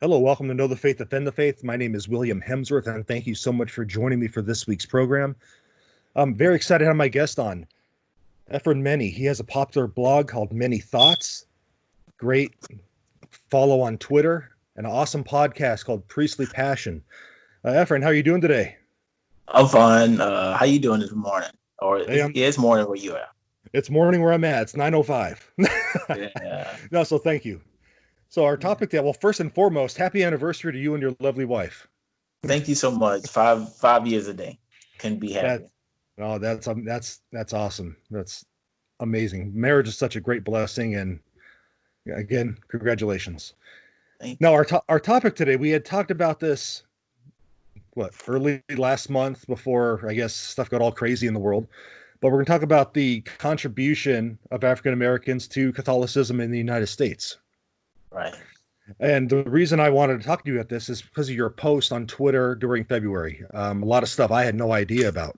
Hello, welcome to Know the Faith, Defend the Faith. My name is William Hemsworth, and thank you so much for joining me for this week's program. I'm very excited to have my guest on, Efren Menny. He has a popular blog called Menny Thoughts, great follow on Twitter, and an awesome podcast called Priestly Passion. Efren, how are you doing today? I'm fine. How you doing this morning? Or Hey, it's morning where you at? it's morning where I'm at. It's 9:05. Yeah. No, so thank you. So our topic today, well, first and foremost, happy anniversary to you and your lovely wife. Thank you so much. Five years a day. Couldn't be That, happier. oh, that's awesome. That's amazing. Marriage is such a great blessing, and again, congratulations. Thank Now, you. our topic today, we had talked about this early last month before I guess stuff got all crazy in the world. But we're going to talk about the contribution of African Americans to Catholicism in the United States. Right. And the reason I wanted to talk to you about this is because of your post on Twitter during February. A lot of stuff I had no idea about.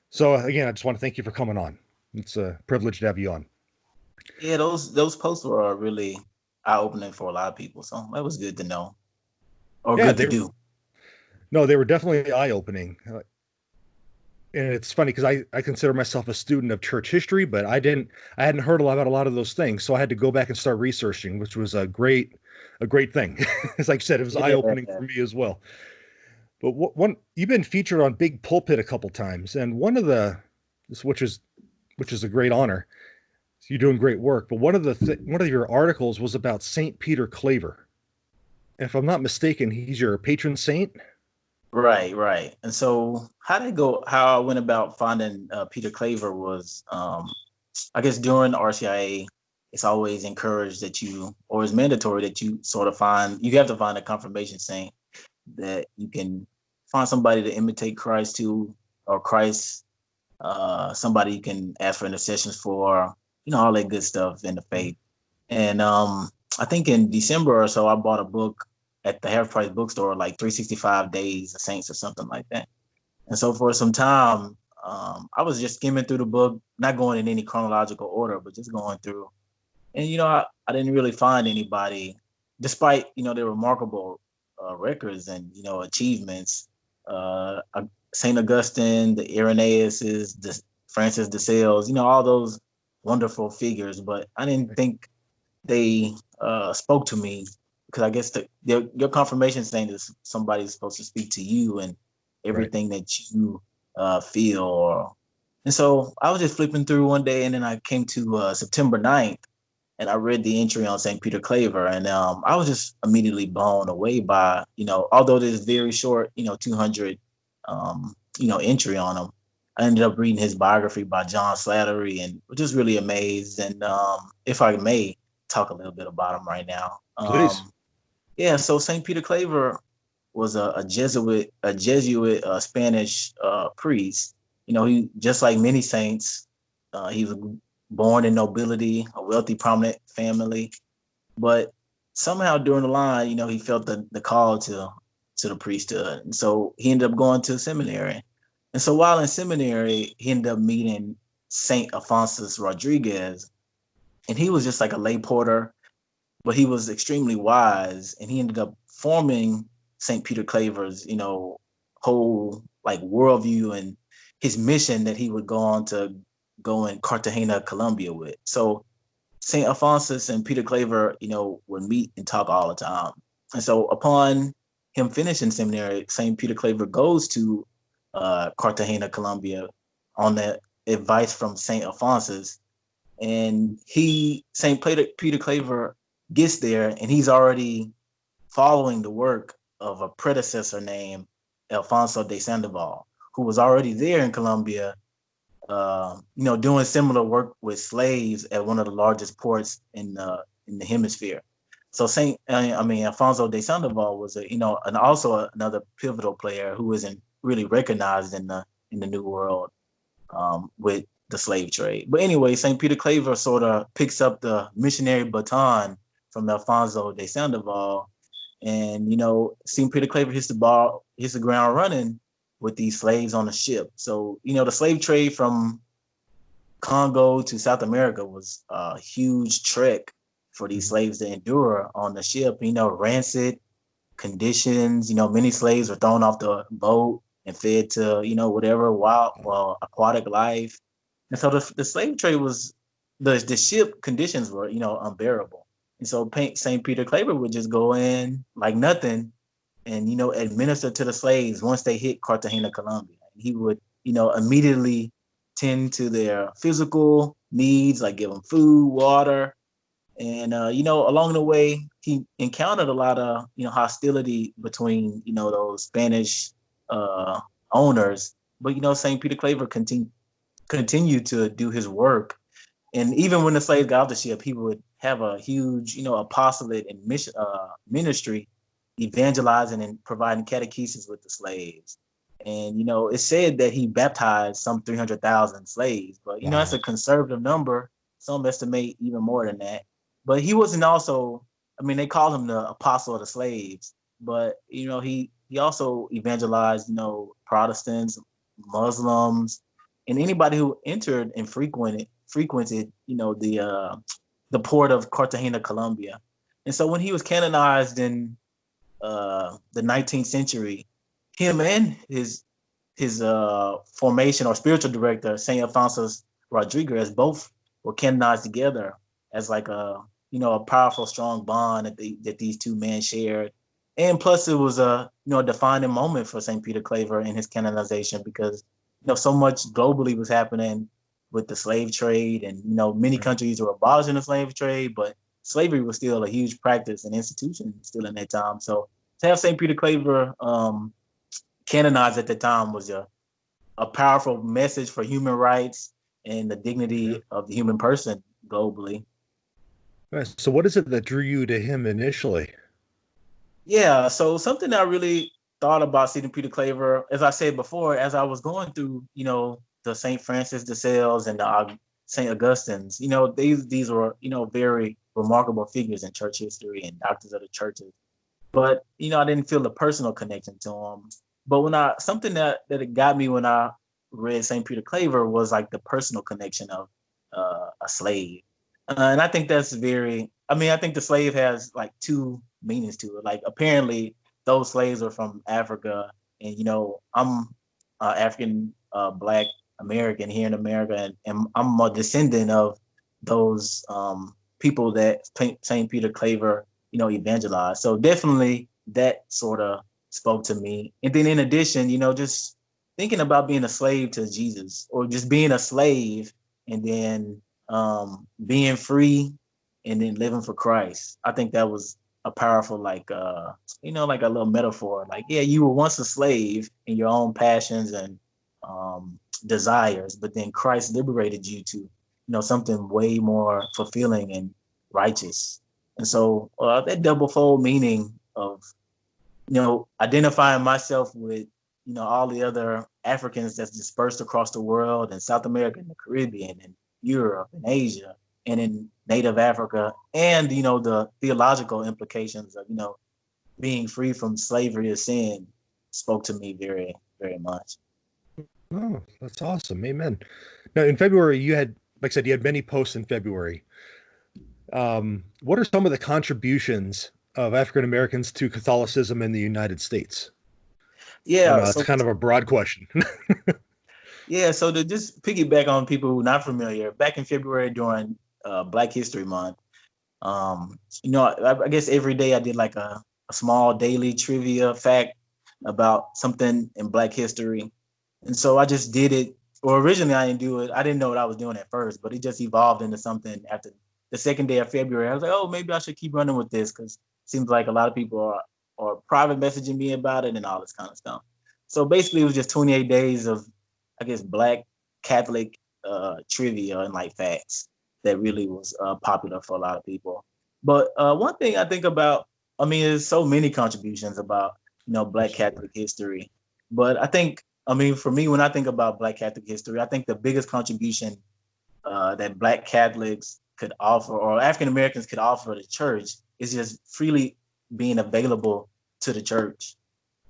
So again, I just want to thank you for coming on. It's a privilege to have you on. Yeah, those posts were really eye opening for a lot of people. So that was good to know. Or Yeah, good to they do. no, they were definitely eye opening. And it's funny because I consider myself a student of church history, but I hadn't heard a lot about a lot of those things. So I had to go back and start researching, which was a great thing. As like I said, it was eye Yeah. opening for me as well. But one you've been featured on Big Pulpit a couple times, and which is a great honor. You're doing great work. But one of your articles was about Saint Peter Claver. If I'm not mistaken, he's your patron saint. Right. And so how I went about finding Peter Claver was I guess during the RCIA, it's always encouraged that or it's mandatory that you have to find a confirmation saint that you can find somebody to imitate Christ to, or Christ, somebody you can ask for intercessions for, all that good stuff in the faith. And I think in December or so, I bought a book at the half price bookstore, like 365 Days of Saints or something like that. And so for some time, I was just skimming through the book, not going in any chronological order, but just going through. And, I didn't really find anybody, despite, their remarkable records and, achievements. St. Augustine, the Irenaeus, the Francis de Sales, all those wonderful figures. But I didn't think they spoke to me, because I guess your confirmation saying that somebody's supposed to speak to you and Right. everything that you feel. And so I was just flipping through one day, and then I came to September 9th, and I read the entry on St. Peter Claver, and I was just immediately blown away by, although this very short, 200, entry on him. I ended up reading his biography by John Slattery and was just really amazed. And if I may talk a little bit about him right now. Please. Yeah, so St. Peter Claver was a Jesuit Spanish priest. He, just like many saints, he was born in nobility, a wealthy, prominent family, but somehow during the line, he felt the call to the priesthood, and so he ended up going to seminary. And so while in seminary, he ended up meeting Saint Alphonsus Rodriguez, and he was just like a lay porter, but he was extremely wise, and he ended up forming St. Peter Claver's, whole like worldview and his mission that he would go on to go in Cartagena, Colombia with. So St. Alphonsus and Peter Claver, would meet and talk all the time. And so upon him finishing seminary, St. Peter Claver goes to Cartagena, Colombia on the advice from St. Alphonsus. And Peter Claver gets there, and he's already following the work of a predecessor named Alfonso de Sandoval, who was already there in Colombia, doing similar work with slaves at one of the largest ports in the hemisphere. So Alfonso de Sandoval was and also another pivotal player who isn't really recognized in the New World, with the slave trade. But anyway, St. Peter Claver sort of picks up the missionary baton from Alfonso de Sandoval. And, St. Peter Claver hits the ground running with these slaves on the ship. So, the slave trade from Congo to South America was a huge trek for these slaves to endure on the ship. Rancid conditions. Many slaves were thrown off the boat and fed to whatever wild, aquatic life. And so the slave trade was the ship conditions were unbearable. And so St. Peter Claver would just go in like nothing and administer to the slaves once they hit Cartagena, Colombia. He would immediately tend to their physical needs, like give them food, water. And along the way, he encountered a lot of hostility between those Spanish owners. But St. Peter Claver continued to do his work. And even when the slaves got off the ship, he would have a huge apostolate and mission ministry, evangelizing and providing catechesis with the slaves. And it's said that he baptized some 300,000 slaves, but Wow. That's a conservative number. Some estimate even more than that. But he wasn't also, they call him the apostle of the slaves, but he also evangelized Protestants, Muslims, and anybody who entered and frequented the port of Cartagena, Colombia. And so when he was canonized in the 19th century, him and his formation or spiritual director, Saint Alphonsus Rodriguez, both were canonized together as like a powerful, strong bond that these two men shared. And plus, it was a defining moment for St. Peter Claver in his canonization, because so much globally was happening with the slave trade, and many countries were abolishing the slave trade, but slavery was still a huge practice and institution still in that time. So to have St. Peter Claver canonized at the time was a powerful message for human rights and the dignity of the human person globally. So what is it that drew you to him initially? Yeah, so something I really thought about St. Peter Claver, as I said before, as I was going through, the St. Francis de Sales and the St. Augustine's, these were, very remarkable figures in church history and doctors of the churches. But, I didn't feel a personal connection to them. But something that it got me when I read St. Peter Claver was like the personal connection of a slave. And I think that's I think the slave has like two meanings to it. Like apparently those slaves are from Africa, and I'm African Black American here in America, and I'm a descendant of those people that St. Peter Claver evangelized. So definitely that sort of spoke to me. And then in addition, just thinking about being a slave to Jesus, or just being a slave and then being free and then living for Christ. I think that was a powerful, like a little metaphor. Like, yeah, you were once a slave in your own passions and desires, but then Christ liberated you to, something way more fulfilling and righteous. And so that double-fold meaning of, identifying myself with, all the other Africans that's dispersed across the world, and South America and the Caribbean and Europe and Asia and in Native Africa, and the theological implications of being free from slavery to sin spoke to me very, very much. Oh, that's awesome. Amen. Now in February you had, like I said, you had many posts in February. What are some of the contributions of African Americans to Catholicism in the United States? Yeah, it's kind of a broad question. Yeah, so to just piggyback on people who are not familiar, back in February during Black History Month, I guess every day I did like a small daily trivia fact about something in Black history. And so I just did it. Or originally I didn't do it. I didn't know what I was doing at first, but it just evolved into something after the second day of February. I was like, oh, maybe I should keep running with this, because it seems like a lot of people are private messaging me about it and all this kind of stuff. So basically it was just 28 days of, I guess, Black Catholic trivia and like facts that really was popular for a lot of people. But one thing I think about, there's so many contributions about, Black Catholic history. But I think, for me, when I think about Black Catholic history, I think the biggest contribution that Black Catholics could offer, or African Americans could offer the church, is just freely being available to the church.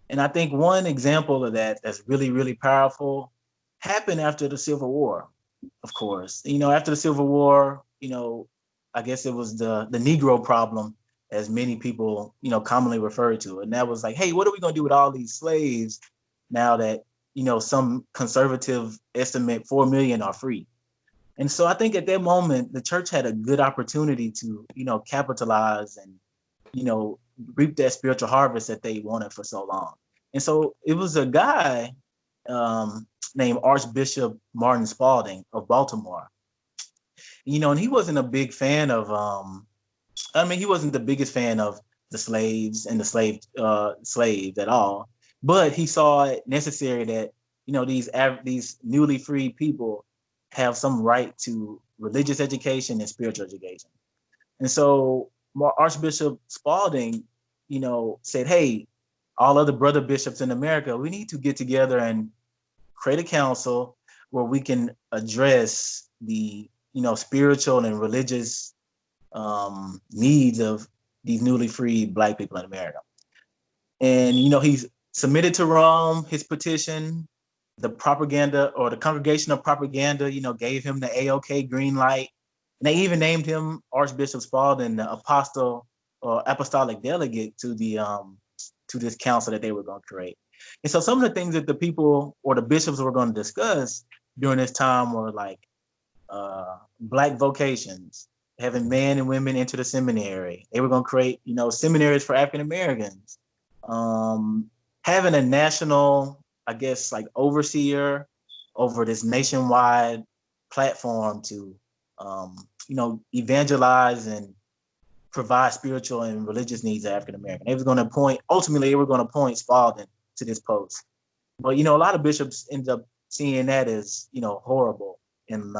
And I think one example of that that's really, really powerful happened after the Civil War, of course. After the Civil War, I guess it was the Negro problem, as many people, commonly refer to. And that was like, hey, what are we going to do with all these slaves now that, some conservative estimate 4 million are free? And so I think at that moment, the church had a good opportunity to, capitalize and, reap that spiritual harvest that they wanted for so long. And so it was a guy named Archbishop Martin Spaulding of Baltimore. And he wasn't a big fan of, he wasn't the biggest fan of the slaves and the slaves at all. But he saw it necessary that, these newly freed people have some right to religious education and spiritual education. And so Archbishop Spaulding, said, hey, all other brother bishops in America, we need to get together and create a council where we can address the, spiritual and religious needs of these newly freed Black people in America. And, he's submitted to Rome his petition. The propaganda, or the Congregation of Propaganda, gave him the AOK green light. And they even named him Archbishop Spaulding the apostle or apostolic delegate to the to this council that they were going to create. And so some of the things that the people or the bishops were going to discuss during this time were like Black vocations, having men and women enter the seminary. They were going to create, seminaries for African Americans, having a national, I guess, like overseer over this nationwide platform to, evangelize and provide spiritual and religious needs of African American. They were going to appoint Spaulding to this post. But, a lot of bishops ended up seeing that as, horrible, and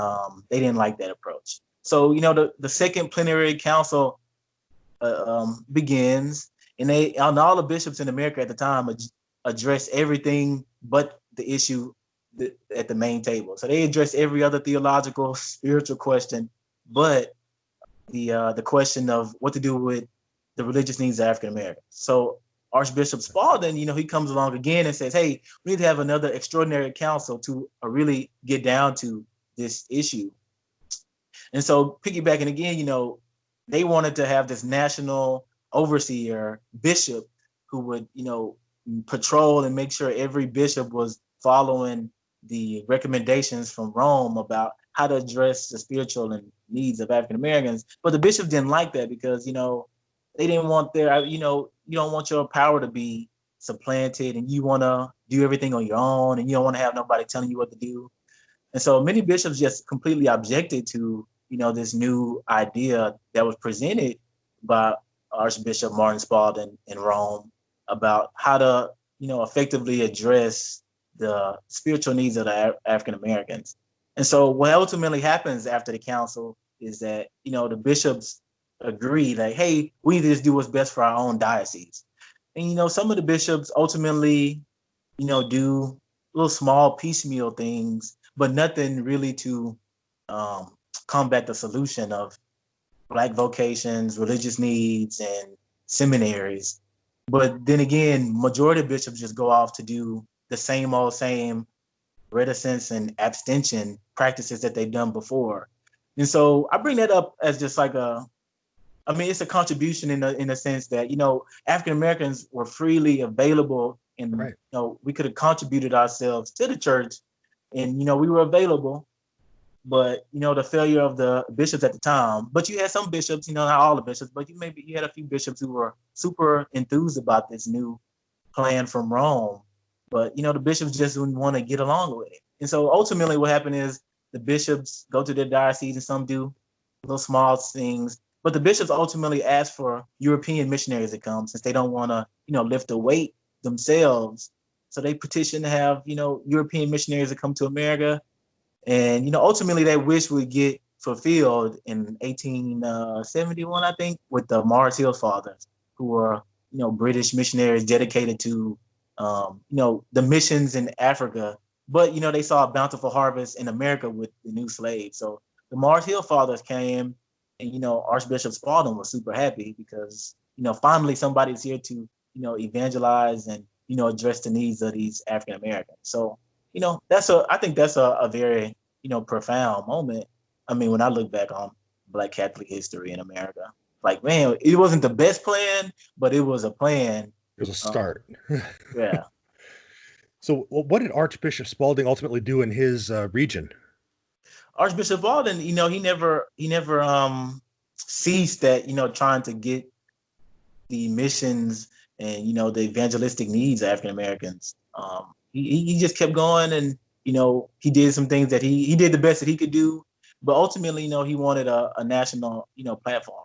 they didn't like that approach. So, the second plenary council begins, and all the bishops in America at the time address everything but the issue at the main table. So they address every other theological, spiritual question, but the question of what to do with the religious needs of African Americans. So Archbishop Spaulding, he comes along again and says, hey, we need to have another extraordinary council to really get down to this issue. And so piggybacking again, they wanted to have this national overseer bishop who would, patrol and make sure every bishop was following the recommendations from Rome about how to address the spiritual and needs of African Americans. But the bishops didn't like that because, they didn't want their, you don't want your power to be supplanted, and you want to do everything on your own, and you don't want to have nobody telling you what to do. And so many bishops just completely objected to, this new idea that was presented by Archbishop Martin Spaulding in Rome about how to, effectively address the spiritual needs of the African Americans. And so what ultimately happens after the council is that, the bishops agree that, hey, we need to just do what's best for our own diocese. And, some of the bishops ultimately, do little small piecemeal things, but nothing really to combat the solution of Black vocations, religious needs, and seminaries. But then again, majority of bishops just go off to do the same reticence and abstention practices that they've done before. And so I bring that up as just like it's a contribution in the sense that, African Americans were freely available, and, right. We could have contributed ourselves to the church, and, we were available. But, the failure of the bishops at the time, but you had some bishops, not all the bishops, but you had a few bishops who were super enthused about this new plan from Rome. But, the bishops just didn't want to get along with it. And so ultimately what happened is the bishops go to their diocese, and some do little small things. But the bishops ultimately ask for European missionaries to come, since they don't want to, lift the weight themselves. So they petition to have, European missionaries to come to America. And, ultimately that wish would get fulfilled in 1871, I think, with the Mars Hill Fathers, who were, British missionaries dedicated to, the missions in Africa. But, they saw a bountiful harvest in America with the new slaves. So the Mars Hill Fathers came, and, Archbishop Spaulding was super happy because, finally somebody's here to, evangelize and, address the needs of these African Americans. So, I think that's a very, profound moment. I mean, when I look back on, Black Catholic history in America. Like, man, it wasn't the best plan, but it was a plan. It was a start. Yeah. So what did Archbishop Spaulding ultimately do in his region? Archbishop Spaulding, he never ceased that, trying to get the missions and, the evangelistic needs of African Americans. He just kept going, and, he did some things that he did the best that he could do, but ultimately, he wanted a national, platform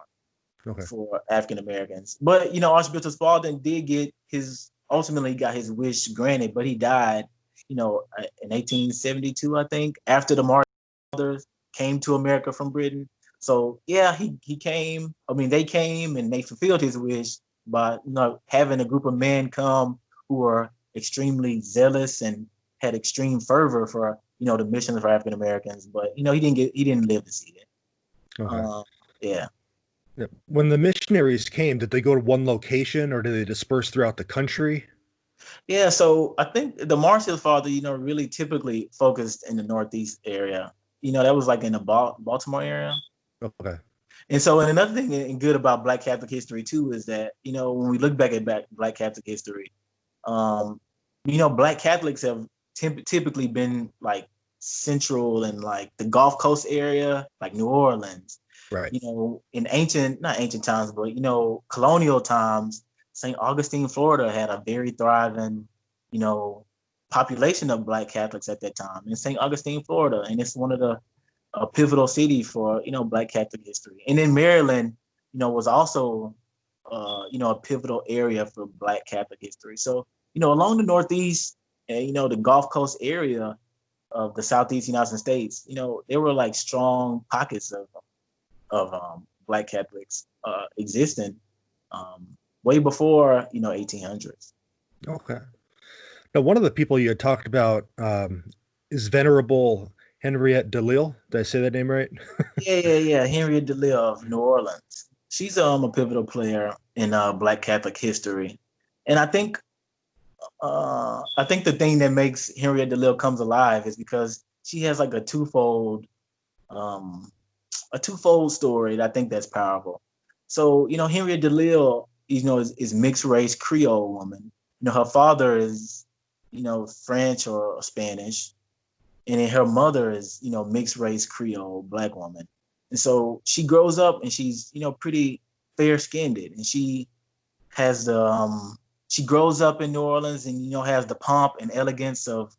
for African Americans. But, Archbishop Spaulding did ultimately got his wish granted, but he died, in 1872, I think, after the Martyrs came to America from Britain. So yeah, he came. I mean, they came and they fulfilled his wish by having a group of men come who were extremely zealous and had extreme fervor for the mission for African Americans. But he didn't live to see it. Okay. Yeah. When the missionaries came, did they go to one location or did they disperse throughout the country? Yeah, so I think the Marshall Father, really typically focused in the Northeast area. That was like in the Baltimore area. Okay. And so, and another thing good about Black Catholic history too is that, when we look back at Black Catholic history, Black Catholics have typically been like central in like the Gulf Coast area, like New Orleans. Right. In not ancient times, but colonial times, St. Augustine, Florida had a very thriving, population of Black Catholics at that time in St. Augustine, Florida. And it's one of the pivotal city for, Black Catholic history. And then Maryland, was also, a pivotal area for Black Catholic history. So, along the Northeast and, the Gulf Coast area of the Southeast United States, there were like strong pockets of Black Catholics existing way before, 1800s. Okay. Now, one of the people you had talked about is Venerable Henriette Delille. Did I say that name right? Yeah. Henriette Delille of New Orleans. She's a pivotal player in Black Catholic history, and I think the thing that makes Henriette Delille comes alive is because she has like a twofold story that I think that's powerful. So Henriette Delille, is mixed race Creole woman. Her father is French or Spanish. And then her mother is, mixed race Creole Black woman. And so she grows up and she's, pretty fair skinned. And she has she grows up in New Orleans and, has the pomp and elegance of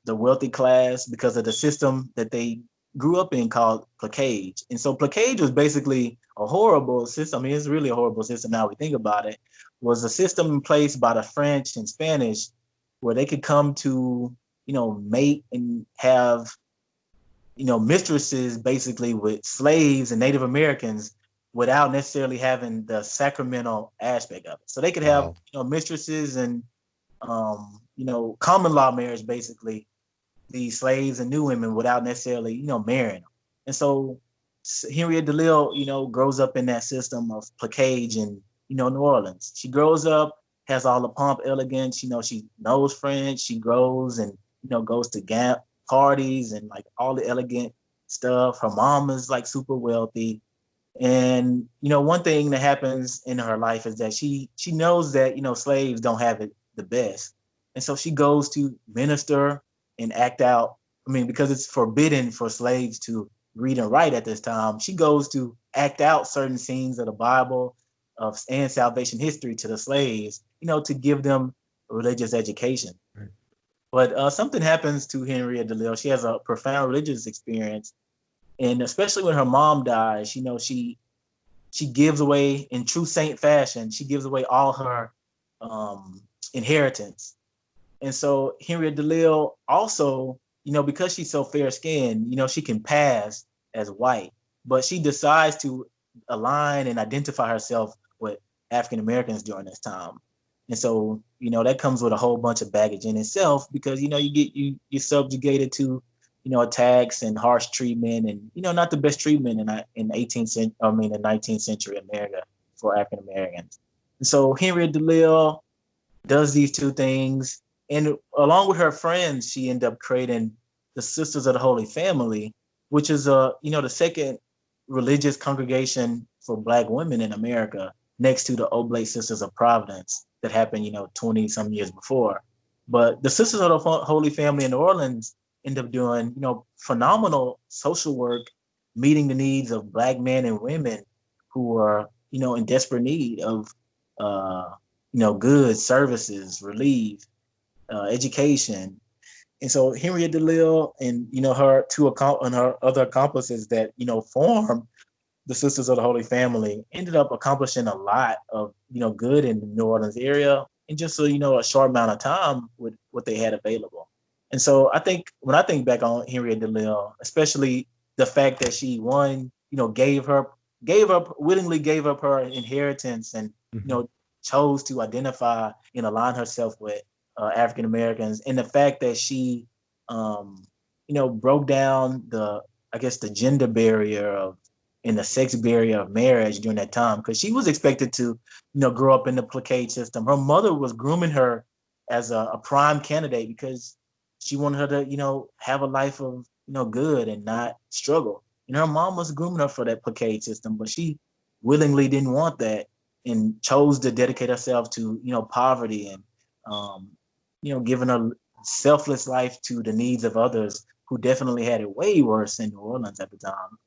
the wealthy class because of the system that they grew up in called placage. And so placage was basically a horrible system. I mean, it's really a horrible system now we think about it. Was a system in place by the French and Spanish where they could come to mate and have, mistresses basically with slaves and Native Americans without necessarily having the sacramental aspect of it. So they could have, mistresses and, common law marriage, basically, these slaves and new women without necessarily, marrying them. And so Henriette Delille, grows up in that system of placage in, New Orleans. She grows up, has all the pomp, elegance, she knows French, she grows and, goes to Gap parties and like all the elegant stuff. Her mom is like super wealthy. And, one thing that happens in her life is that she knows that, slaves don't have it the best. And so she goes to minister and act out. I mean, because it's forbidden for slaves to read and write at this time, she goes to act out certain scenes of the Bible and salvation history to the slaves, to give them religious education. Right. But something happens to Henriette Delille. She has a profound religious experience. And especially when her mom dies, she gives away, in true saint fashion, she gives away all her inheritance. And so Henriette Delille also, because she's so fair-skinned, she can pass as white, but she decides to align and identify herself with African Americans during this time. And so, that comes with a whole bunch of baggage in itself because, you're subjugated to, attacks and harsh treatment and, not the best treatment in 19th century America for African Americans. And so Henriette Delille does these two things. And along with her friends, she ended up creating the Sisters of the Holy Family, which is, the second religious congregation for Black women in America next to the Oblate Sisters of Providence that happened, 20 some years before. But the Sisters of the Holy Family in New Orleans end up doing, phenomenal social work, meeting the needs of Black men and women who are, in desperate need of, goods, services, relief, education. And so Henriette Delille and, her and her other accomplices that, formed the Sisters of the Holy Family ended up accomplishing a lot of, good in the New Orleans area in just a short amount of time with what they had available. And so I think when I think back on Henriette Delille, especially the fact that she willingly gave up her inheritance and, chose to identify and align herself with African Americans, and the fact that she, broke down the gender barrier and the sex barrier of marriage during that time, because she was expected to, grow up in the placate system. Her mother was grooming her as a prime candidate because she wanted her to, have a life of, good and not struggle. And her mom was grooming her for that placate system, but she willingly didn't want that and chose to dedicate herself to, poverty and, giving a selfless life to the needs of others who definitely had it way worse in New Orleans at the time.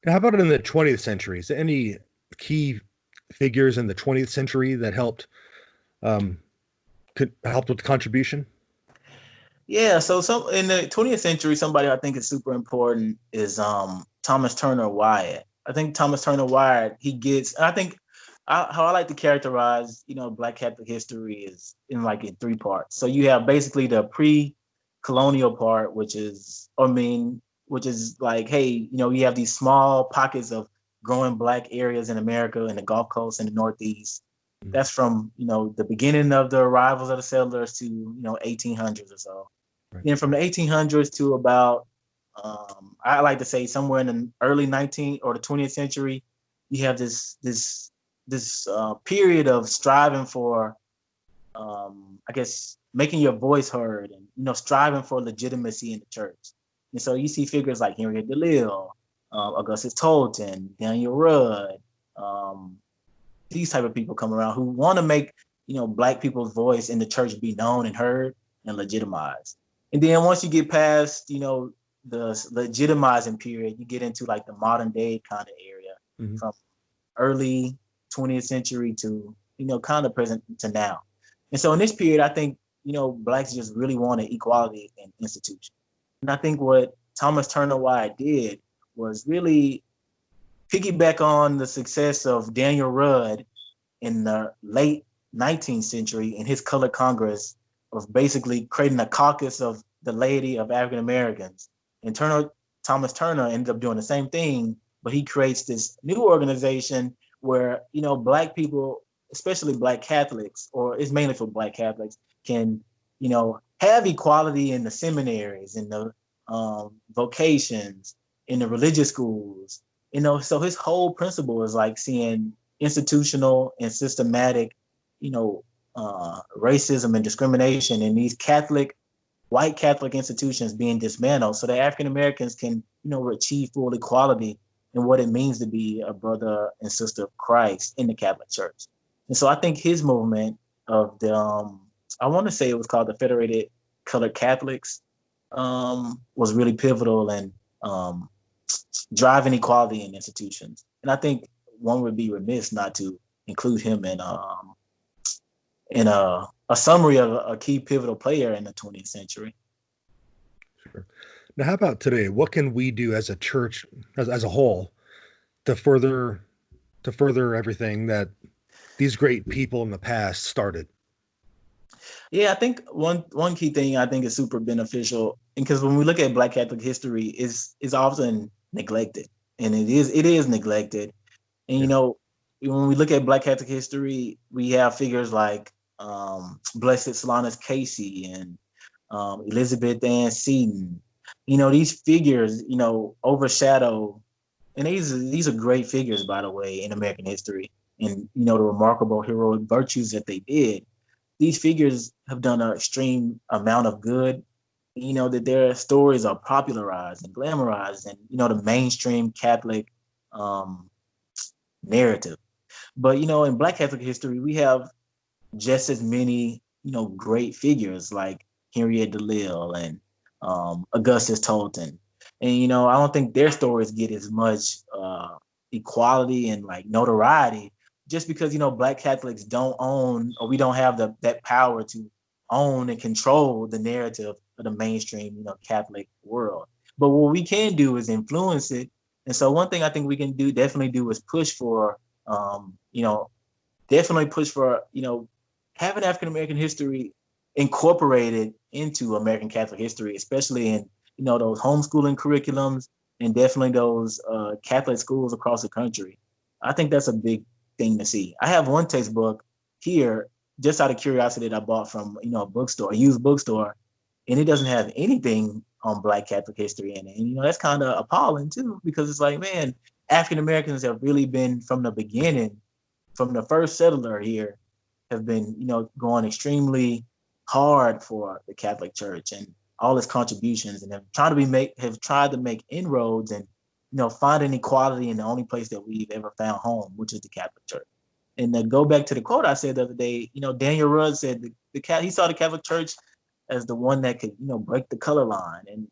Now, how about in the 20th century? Is there any key figures in the 20th century that helped with the contribution? Yeah, so in the 20th century, somebody I think is super important is Thomas Turner Wyatt. I think Thomas Turner Wyatt, I think how I like to characterize, Black Catholic history is in three parts. So you have basically the pre-colonial part, which is like, hey, you have these small pockets of growing Black areas in America and the Gulf Coast and the Northeast. Mm-hmm. That's from, the beginning of the arrivals of the settlers to, 1800s or so. Right. Then from the 1800s to about, I like to say somewhere in the early 19th or the 20th century, you have this period of striving for, making your voice heard and, striving for legitimacy in the church. And so you see figures like Henriette Delille, Augustus Tolton, Daniel Rudd, these type of people come around who want to make, Black people's voice in the church be known and heard and legitimized. And then once you get past, the legitimizing period, you get into the modern day kind of area, from early 20th century to, kind of present to now. And so in this period, I think, Blacks just really wanted equality in institutions. And I think what Thomas Turner Wyatt did was really piggyback on the success of Daniel Rudd in the late 19th century in his Colored Congress of basically creating a caucus of the laity of African Americans. And Thomas Turner ended up doing the same thing, but he creates this new organization where, Black people, especially Black Catholics, or it's mainly for Black Catholics, can, have equality in the seminaries, in the vocations, in the religious schools. So his whole principle is seeing institutional and systematic, racism and discrimination in these white Catholic institutions being dismantled so that African Americans can, achieve full equality in what it means to be a brother and sister of Christ in the Catholic Church. And so I think his movement of the, I want to say it was called the Federated Colored Catholics, was really pivotal in driving equality in institutions. And I think one would be remiss not to include him in a summary of a key pivotal player in the 20th century. Sure. Now, how about today? What can we do as a church, as a whole, to further everything that these great people in the past started? Yeah, I think one key thing I think is super beneficial, and because when we look at Black Catholic history, is often neglected, and it is neglected. And when we look at Black Catholic history, we have figures like Blessed Solanus Casey and Elizabeth Ann Seton. These figures, overshadow, and these are great figures, by the way, in American history, and the remarkable heroic virtues that they did. These figures have done an extreme amount of good that their stories are popularized and glamorized and, the mainstream Catholic narrative. But, in Black Catholic history, we have just as many, great figures like Henriette Delille and Augustus Tolton. And, I don't think their stories get as much equality and like notoriety just because, Black Catholics don't own, or we don't have that power to own and control the narrative of the mainstream, Catholic world. But what we can do is influence it. And so one thing I think we can definitely do is push for, definitely push for, having African American history incorporated into American Catholic history, especially in, those homeschooling curriculums and definitely those Catholic schools across the country. I think that's a big thing to see. I have one textbook here, just out of curiosity, that I bought from, a used bookstore, and it doesn't have anything on Black Catholic history in it. And, that's kind of appalling too, because it's like, man, African Americans have really been from the beginning, from the first settler here, have been, going extremely hard for the Catholic Church and all its contributions, and have tried to make inroads and, finding equality in the only place that we've ever found home, which is the Catholic Church. And to go back to the quote I said the other day, Daniel Rudd said he saw the Catholic Church as the one that could, break the color line. And,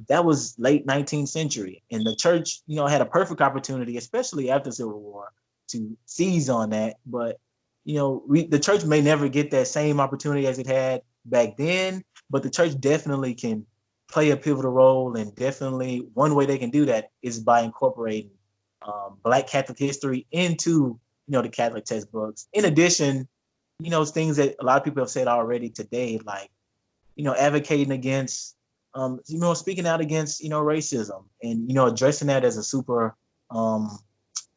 that was late 19th century. And the church, had a perfect opportunity, especially after the Civil War, to seize on that. But, the church may never get that same opportunity as it had back then, but the church definitely can play a pivotal role. And definitely one way they can do that is by incorporating Black Catholic history into, the Catholic textbooks. In addition, things that a lot of people have said already today, like, advocating against, speaking out against, racism and, addressing that as a super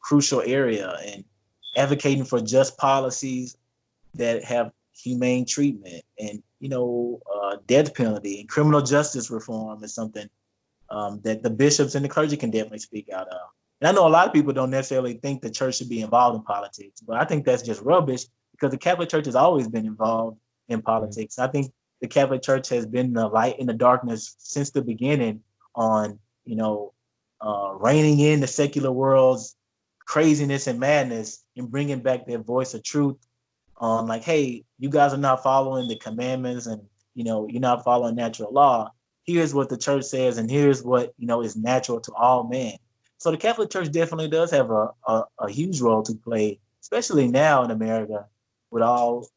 crucial area, and advocating for just policies that have humane treatment and, death penalty and criminal justice reform is something that the bishops and the clergy can definitely speak out of. And I know a lot of people don't necessarily think the church should be involved in politics, but I think that's just rubbish, because the Catholic Church has always been involved in politics. I think the Catholic Church has been the light in the darkness since the beginning on, reining in the secular world's craziness and madness and bringing back their voice of truth on, like, hey, you guys are not following the commandments and, you're not following natural law. Here's what the church says, and here's what, is natural to all men. So the Catholic Church definitely does have a huge role to play, especially now in America with all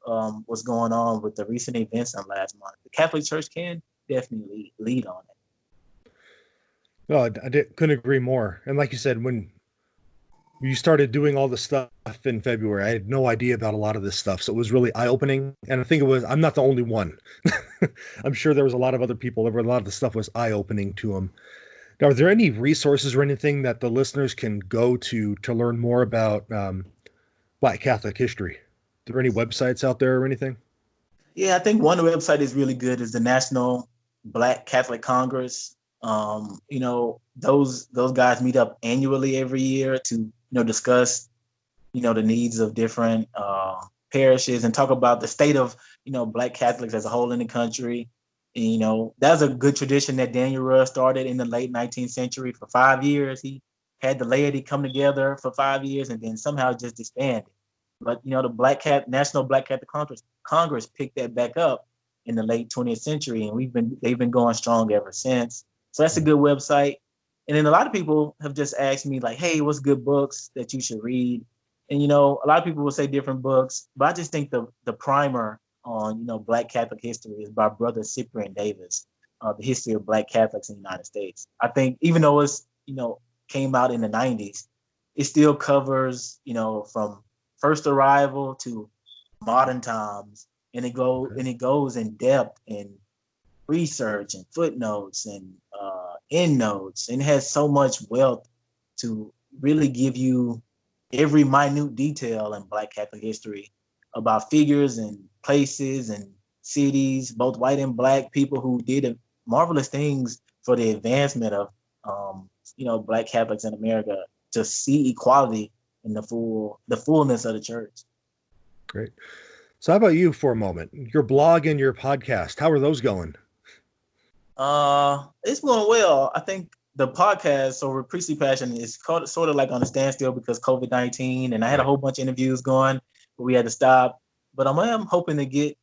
what's going on with the recent events in last month. The Catholic Church can definitely lead on it. No, couldn't agree more. And like you said, when you started doing all the stuff in February, I had no idea about a lot of this stuff. So it was really eye-opening. And I think I'm not the only one. I'm sure there was a lot of other people. A lot of the stuff was eye-opening to them. Now, are there any resources or anything that the listeners can go to learn more about Black Catholic history? Are there any websites out there or anything? Yeah, I think one website is really good is the National Black Catholic Congress. Those guys meet up annually every year to, discuss, the needs of different parishes and talk about the state of, Black Catholics as a whole in the country. And, that's a good tradition that Daniel Rudd started in the late 19th century. For 5 years. He had the laity come together for 5 years and then somehow just disbanded. But, the National Black Catholic Congress picked that back up in the late 20th century, and they've been going strong ever since. So that's a good website. And then a lot of people have just asked me, like, hey, what's good books that you should read? And, a lot of people will say different books, but I just think the primer on, Black Catholic history is by Brother Cyprian Davis, The History of Black Catholics in the United States. I think even though it's, came out in the 90s, it still covers, from first arrival to modern times. And it goes in depth in research and footnotes and endnotes, and it has so much wealth to really give you every minute detail in Black Catholic history about figures and places and cities, both white and Black people who did marvelous things for the advancement of Black Catholics in America to see equality in the fullness of the church. Great. So how about you for a moment? Your blog and your podcast, how are those going? It's going well. I think the podcast, so Priestly Passion, is sort of like on a standstill because COVID-19, and I had a whole bunch of interviews going, but we had to stop. But I'm hoping to get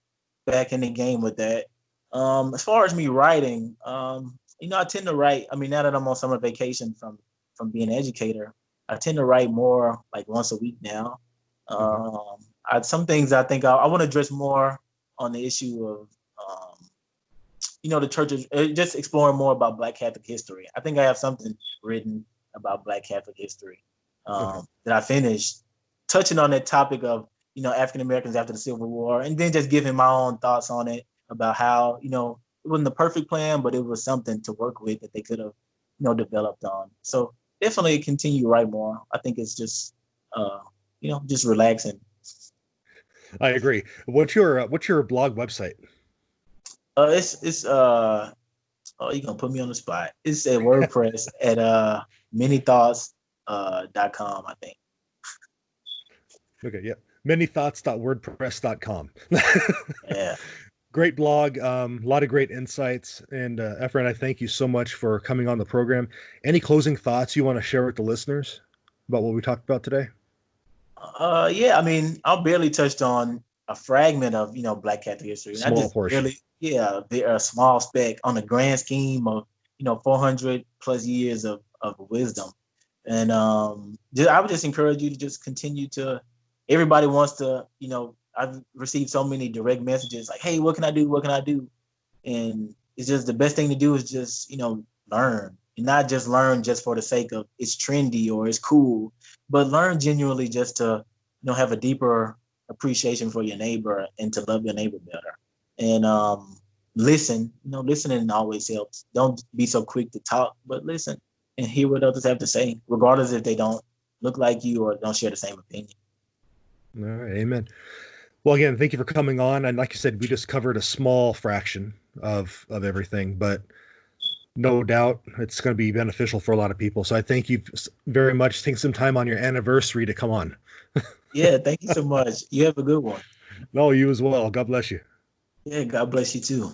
back in the game with that. As far as me writing, I tend to write. I mean, now that I'm on summer vacation from being an educator, I tend to write more like once a week now. Some things I think I want to address more on the issue of the churches, just exploring more about Black Catholic history. I think I have something written about Black Catholic history that I finished, touching on that topic of, African Americans after the Civil War, and then just giving my own thoughts on it about how, it wasn't the perfect plan, but it was something to work with that they could have, developed on. So definitely continue to write more. I think it's just, just relaxing. I agree. What's your blog website? It's oh, you're gonna put me on the spot. It's at WordPress at mennythoughts.com, I think. Okay, yeah. mennythoughts.wordpress.com. Yeah. Great blog, a lot of great insights. And Efren, I thank you so much for coming on the program. Any closing thoughts you want to share with the listeners about what we talked about today? Yeah, I mean, I barely touched on a fragment of, Black Catholic history. Small portion. They're a small speck on the grand scheme of, 400 plus years of wisdom. And I would just encourage you to just continue to, everybody wants to, I've received so many direct messages like, hey, what can I do? What can I do? And it's just the best thing to do is just, learn, and not just learn just for the sake of it's trendy or it's cool, but learn genuinely just to, have a deeper appreciation for your neighbor and to love your neighbor better. And listen, listening always helps. Don't be so quick to talk, but listen and hear what others have to say, regardless if they don't look like you or don't share the same opinion. All right, amen. Well, again, thank you for coming on. And like you said, we just covered a small fraction of everything, but no doubt it's going to be beneficial for a lot of people. So I thank you very much. Take some time on your anniversary to come on. Yeah, thank you so much. You have a good one. No, you as well. God bless you. Yeah, God bless you too.